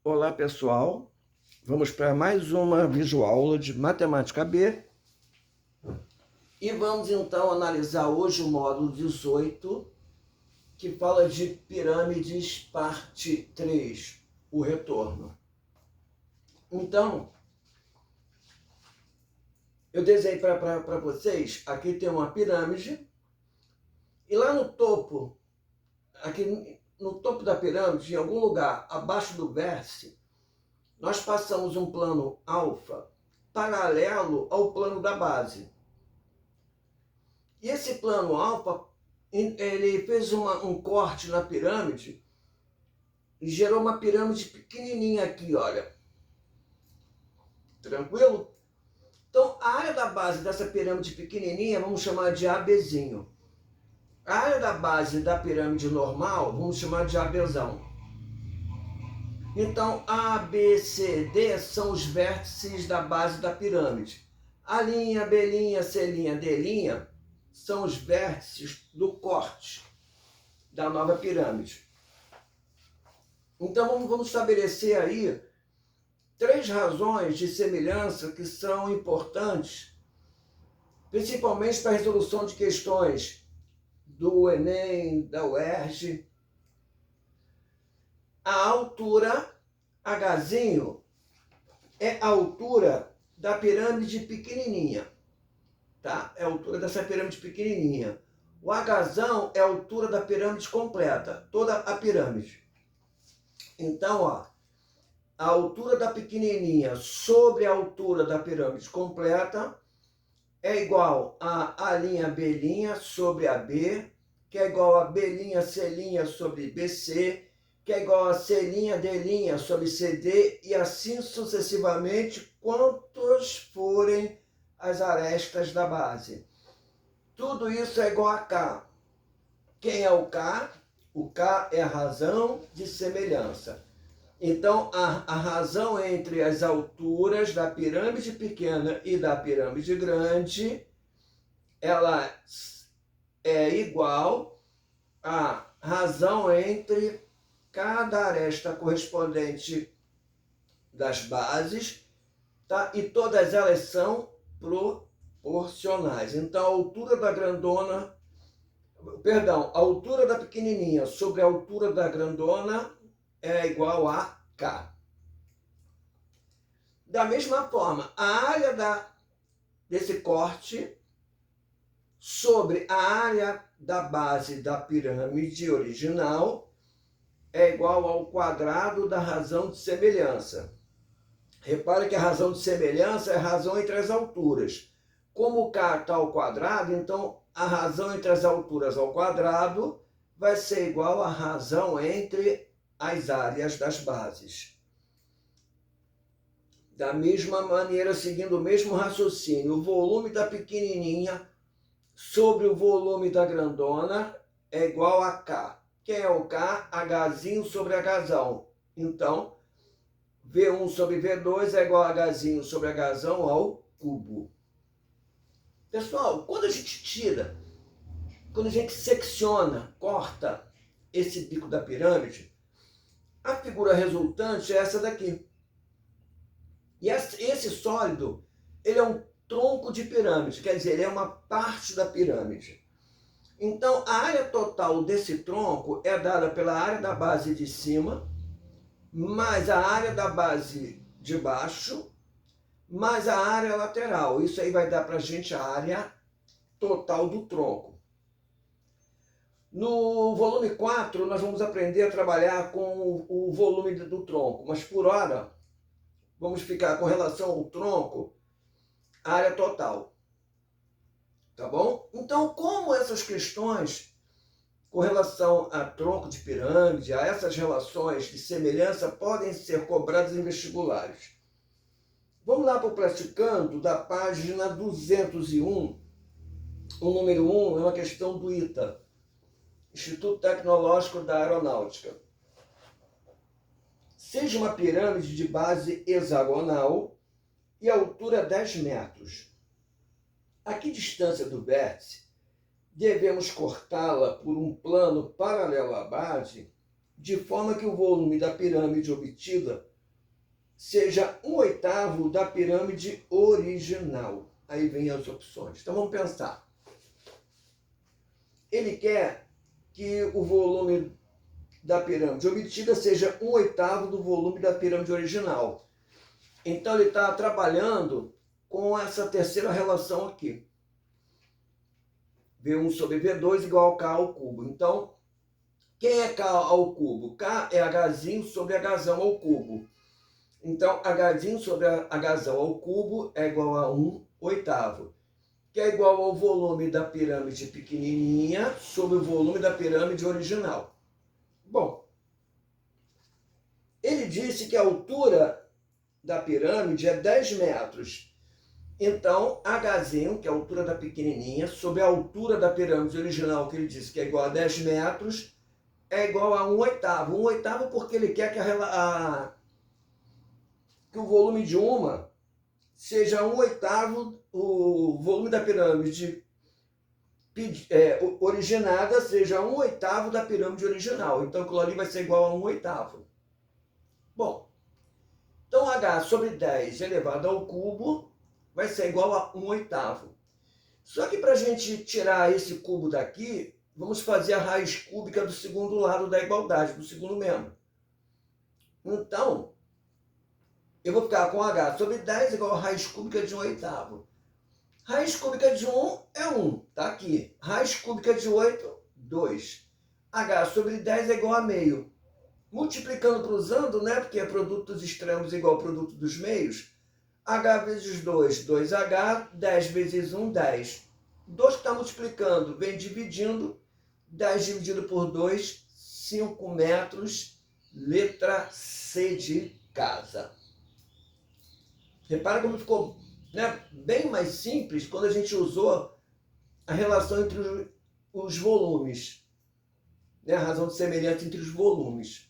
Olá pessoal, vamos para mais uma videoaula de Matemática B e vamos então analisar hoje o módulo 18, que fala de pirâmides, parte 3, o retorno. Então, eu desenhei para vocês, aqui tem uma pirâmide e lá no topo, aqui no topo da pirâmide, em algum lugar abaixo do vértice, nós passamos um plano alfa paralelo ao plano da base. E esse plano alfa, ele fez um corte na pirâmide e gerou uma pirâmide pequenininha aqui, olha. Tranquilo? Então, a área da base dessa pirâmide pequenininha, vamos chamar de ABzinho. A área da base da pirâmide normal, vamos chamar de ABzão. Então, A, B, C, D são os vértices da base da pirâmide. A linha, B', C', D' são os vértices do corte da nova pirâmide. Então, vamos estabelecer aí 3 razões de semelhança que são importantes, principalmente para a resolução de questões do Enem, da UERJ. A altura, Hzinho, é a altura da pirâmide pequenininha, tá? É a altura dessa pirâmide pequenininha. O Hzão é a altura da pirâmide completa, toda a pirâmide. Então, ó, a altura da pequenininha sobre a altura da pirâmide completa é igual a A'B' sobre AB, que é igual a B', C' sobre BC, que é igual a C', D' sobre CD, e assim sucessivamente, quantos forem as arestas da base. Tudo isso é igual a K. Quem é o K? O K é a razão de semelhança. Então, a razão entre as alturas da pirâmide pequena e da pirâmide grande, ela é igual à razão entre cada aresta correspondente das bases, tá? E todas elas são proporcionais. Então, a altura da grandona, a altura da pequenininha sobre a altura da grandona é igual a K. Da mesma forma, a área desse corte sobre a área da base da pirâmide original é igual ao quadrado da razão de semelhança. Repare que a razão de semelhança é a razão entre as alturas. Como o K está ao quadrado, então a razão entre as alturas ao quadrado vai ser igual à razão entre as áreas das bases. Da mesma maneira, seguindo o mesmo raciocínio, o volume da pequenininha sobre o volume da grandona é igual a K. Quem é o K? Hzinho sobre Hzão. Então, V1 sobre V2 é igual a Hzinho sobre Hzão ao cubo. Pessoal, quando a gente secciona, corta esse bico da pirâmide, a figura resultante é essa daqui. E esse sólido, ele é um tronco de pirâmide, quer dizer, ele é uma parte da pirâmide. Então, a área total desse tronco é dada pela área da base de cima, mais a área da base de baixo, mais a área lateral. Isso aí vai dar para a gente a área total do tronco. No volume 4, nós vamos aprender a trabalhar com o volume do tronco, mas por hora, vamos ficar com relação ao tronco, área total. Tá bom? Então, como essas questões com relação a tronco de pirâmide, a essas relações de semelhança, podem ser cobradas em vestibulares? Vamos lá para o Praticando, da página 201. O número 1 é uma questão do ITA, Instituto Tecnológico da Aeronáutica. Seja uma pirâmide de base hexagonal e altura 10 metros. A que distância do vértice devemos cortá-la por um plano paralelo à base, de forma que o volume da pirâmide obtida seja 1/8 da pirâmide original. Aí vem as opções. Então vamos pensar. Ele quer que o volume da pirâmide obtida seja 1/8 do volume da pirâmide original. Então ele está trabalhando com essa terceira relação aqui. V1 sobre V2 igual a K ao cubo. Então, quem é K ao cubo? K é Hzinho sobre Hzão ao cubo. Então, Hzinho sobre Hzão ao cubo é igual a 1/8, que é igual ao volume da pirâmide pequenininha sobre o volume da pirâmide original. Bom, ele disse que a altura da pirâmide é 10 metros. Então, Hzinho, que é a altura da pequenininha, sobre a altura da pirâmide original, que ele disse que é igual a 10 metros, é igual a 1/8. 1/8 porque ele quer que o volume de uma seja 1/8, o volume da pirâmide originada seja 1/8 da pirâmide original. Então, aquilo ali vai ser igual a 1/8. Bom, então H sobre 10 elevado ao cubo vai ser igual a 1/8. Só que para a gente tirar esse cubo daqui, vamos fazer a raiz cúbica do segundo lado da igualdade, do segundo membro. Então, eu vou ficar com H sobre 10 igual a raiz cúbica de 1/8. Raiz cúbica de 1 é 1, tá aqui. Raiz cúbica de 8, 2. H sobre 10 é igual a meio. Multiplicando, cruzando, né? Porque é produto dos extremos igual ao produto dos meios. H vezes 2, 2H. 10 vezes 1, 10. 2 que está multiplicando, vem dividindo. 10 dividido por 2, 5 metros. Letra C de casa. Repara como ficou, né, bem mais simples quando a gente usou a relação entre os volumes. Né, a razão de semelhança entre os volumes.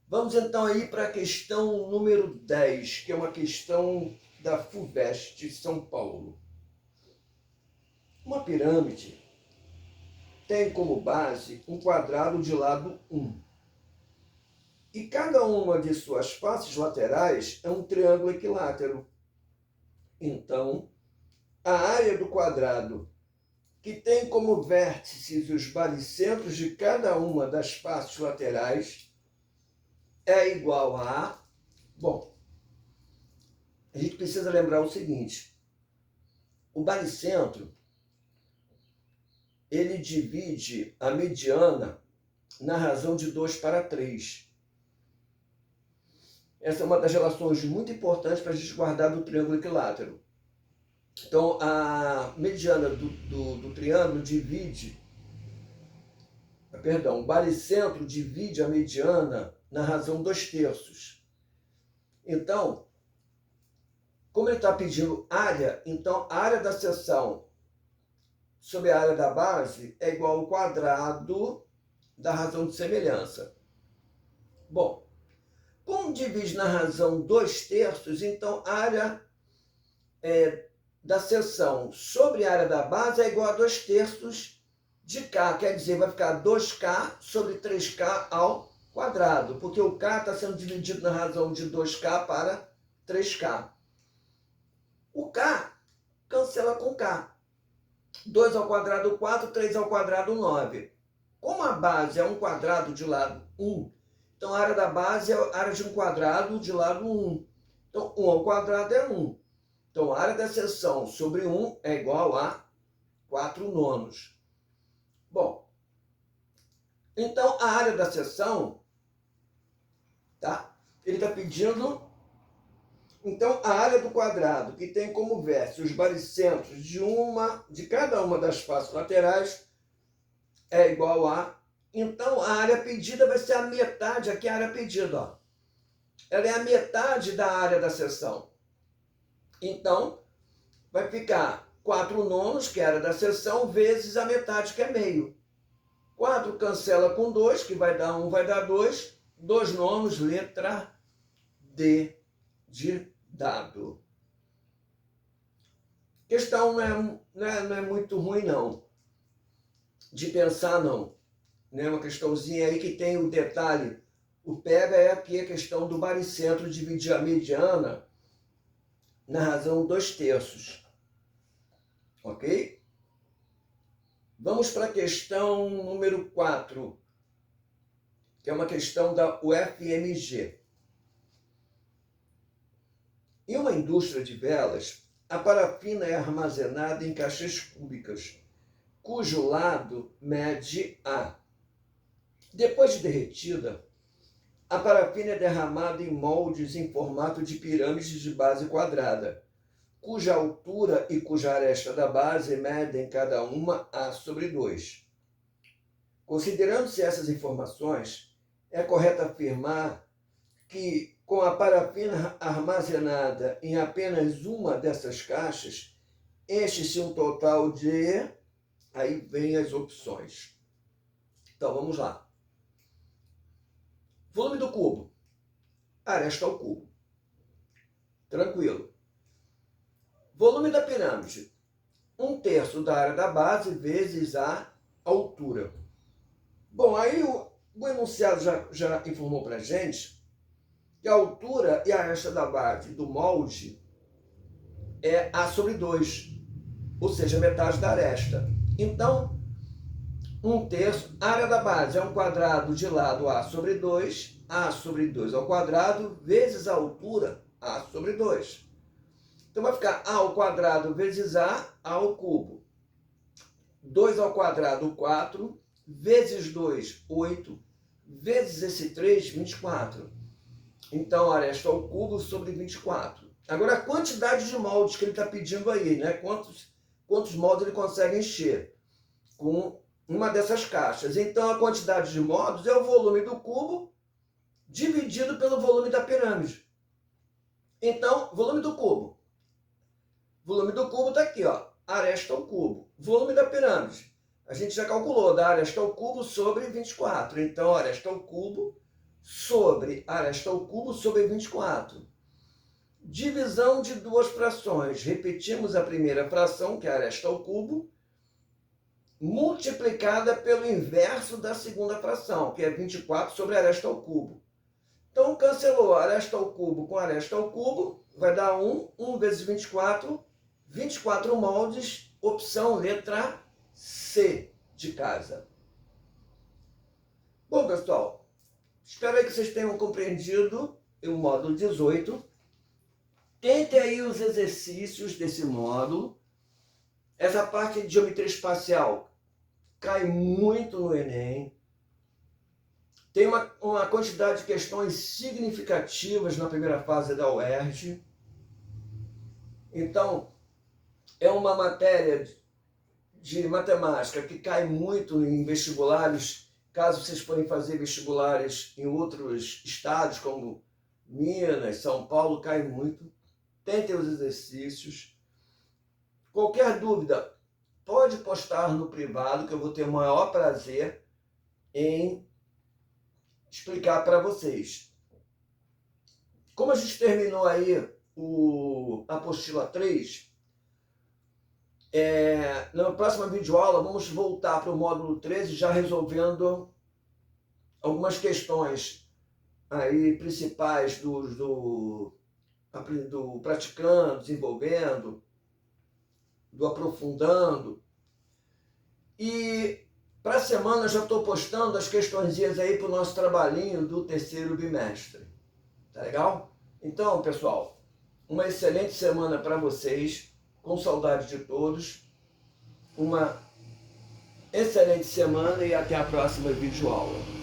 Vamos então aí para a questão número 10, que é uma questão da FUVEST São Paulo. Uma pirâmide tem como base um quadrado de lado 1. E cada uma de suas faces laterais é um triângulo equilátero. Então, a área do quadrado, que tem como vértices os baricentros de cada uma das faces laterais, é igual a... Bom, a gente precisa lembrar o seguinte. O baricentro, ele divide a mediana na razão de 2/3. Essa é uma das relações muito importantes para a gente guardar do triângulo equilátero. Então, a mediana do triângulo divide... Perdão, o baricentro divide a mediana na razão 2/3. Então, como ele está pedindo área, então a área da seção sobre a área da base é igual ao quadrado da razão de semelhança. Bom, como divide na razão 2/3, então a área da seção sobre a área da base é igual a 2/3 de K. Quer dizer, vai ficar 2K sobre 3K ao quadrado, porque o K está sendo dividido na razão de 2K para 3K. O K cancela com K. 2 ao quadrado, 4, 3 ao quadrado, 9. Como a base é um quadrado de lado 1, então a área da base é a área de um quadrado de lado 1. Então, 1 ao quadrado é 1. Então, a área da seção sobre 1 é igual a 4/9. Bom, então a área da seção, tá? Ele está pedindo, então, a área do quadrado, que tem como vértice os baricentros de cada uma das faces laterais, é igual a... Então, a área pedida vai ser a metade, aqui é a área pedida, ó. Ela é a metade da área da seção. Então, vai ficar 4/9, que é a área da seção, vezes a metade, que é meio. 4 cancela com 2, que vai dar 1, vai dar 2. 2/9, letra D de dado. Questão não é muito ruim, não. De pensar, não. Né? Uma questãozinha aí que tem o detalhe, O pega é aqui a questão do baricentro dividir a mediana na razão 2/3. Ok? Vamos para a questão número 4, que é uma questão da UFMG. Em uma indústria de velas, a parafina é armazenada em caixas cúbicas, cujo lado mede A. Depois de derretida, a parafina é derramada em moldes em formato de pirâmide de base quadrada, cuja altura e cuja aresta da base medem cada uma A/2. Considerando-se essas informações, é correto afirmar que, com a parafina armazenada em apenas uma dessas caixas, enche-se um total de... Aí vem as opções. Então, vamos lá. Volume do cubo. Aresta ao cubo. Tranquilo. Volume da pirâmide. 1/3 da área da base vezes a altura. Bom, aí o enunciado já informou para a gente que a altura e a aresta da base do molde é A/2, ou seja, metade da aresta. Então, 1/3, área da base é um quadrado de lado A/2, A/2 ao quadrado, vezes a altura, A/2. Então vai ficar A ao quadrado vezes A ao cubo. 2 ao quadrado, 4, vezes 2, 8, vezes esse 3, 24. Então, aresta ao cubo sobre 24. Agora, a quantidade de moldes que ele está pedindo aí, né? Quantos moldes ele consegue encher com uma dessas caixas. Então, a quantidade de moldes é o volume do cubo dividido pelo volume da pirâmide. Então, volume do cubo. Volume do cubo está aqui, ó, aresta ao cubo. Volume da pirâmide. A gente já calculou, da aresta ao cubo sobre 24. Então, aresta ao cubo sobre aresta ao cubo sobre 24. Divisão de duas frações. Repetimos a primeira fração, que é aresta ao cubo, multiplicada pelo inverso da segunda fração, que é 24 sobre aresta ao cubo. Então, cancelou aresta ao cubo com aresta ao cubo, vai dar 1 vezes 24, 24 moldes, opção letra C de casa. Bom, pessoal, espero aí que vocês tenham compreendido o módulo 18. Tentem aí os exercícios desse módulo. Essa parte de geometria espacial cai muito no Enem. Tem uma quantidade de questões significativas na primeira fase da UERJ. Então, é uma matéria de matemática que cai muito em vestibulares, caso vocês forem fazer vestibulares em outros estados, como Minas, São Paulo, cai muito. Tentem os exercícios. Qualquer dúvida, pode postar no privado, que eu vou ter o maior prazer em explicar para vocês. Como a gente terminou aí a apostila 3, na próxima videoaula vamos voltar para o módulo 13, já resolvendo algumas questões aí principais do praticando, desenvolvendo, do aprofundando. E para a semana já estou postando as questõezinhas aí para o nosso trabalhinho do terceiro bimestre. Tá legal? Então, pessoal, uma excelente semana para vocês, com saudade de todos. Uma excelente semana e até a próxima videoaula.